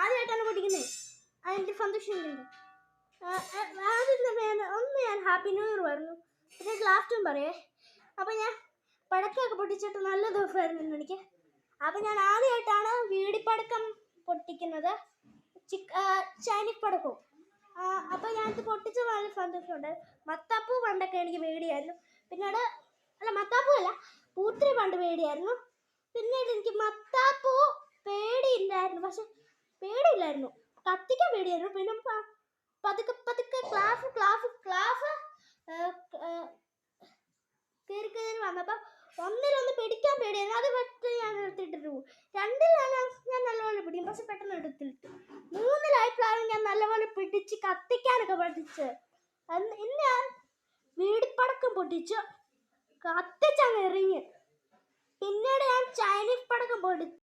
ആദ്യമായിട്ടാണ് പൊട്ടിക്കുന്നത്. അതിൻ്റെ സന്തോഷമുണ്ട്. ആദ്യം ഒന്ന് ഞാൻ ഹാപ്പി ന്യൂ ഇയർ പറഞ്ഞു. പിന്നെ ലാസ്റ്റും പറയേ. അപ്പം ഞാൻ പടക്കമൊക്കെ പൊട്ടിച്ചിട്ട് നല്ല ദിവസമായിരുന്നു എനിക്ക്. അപ്പം ഞാൻ ആദ്യമായിട്ടാണ് വീടിപ്പടക്കം പൊട്ടിക്കുന്നത്, ചൈനീസ് പടക്കവും. അപ്പം ഞാനിത് പൊട്ടിച്ച് നല്ല സന്തോഷമുണ്ട്. മത്താപ്പൂ പണ്ടൊക്കെ എനിക്ക് പേടിയായിരുന്നു. പിന്നീട് മത്താപ്പൂ അല്ല, പൂത്തിരി പണ്ട് പേടിയായിരുന്നു. പിന്നീട് എനിക്ക് മത്താപ്പൂ പേടിയില്ലായിരുന്നു, കത്തിക്കാൻ പേടിയായിരുന്നു. പിന്നെ പതുക്കെ ക്ലാസ് കയറി വന്നപ്പോൾ ഒന്നിലൊന്ന് പിടിക്കാൻ പേടിയായിരുന്നു. അത് പെട്ടെന്ന് ഞാൻ എടുത്തിട്ടിട്ട് പോകും. 2ലാണ് ഞാൻ നല്ലപോലെ പിടിക്കും, പക്ഷെ പെട്ടെന്ന് എടുത്തിട്ട്. 3ലായപ്പോഴാണ് ഞാൻ നല്ലപോലെ പിടിച്ച് കത്തിക്കാനൊക്കെ പഠിച്ച്. ഇന്ന് ഞാൻ വീടിപ്പടക്കം പൊട്ടിച്ച് കത്തിച്ചങ്ങ് എറിഞ്ഞ്. പിന്നീട് ഞാൻ ചൈനീസ് പടക്കം പൊട്ടിച്ചു.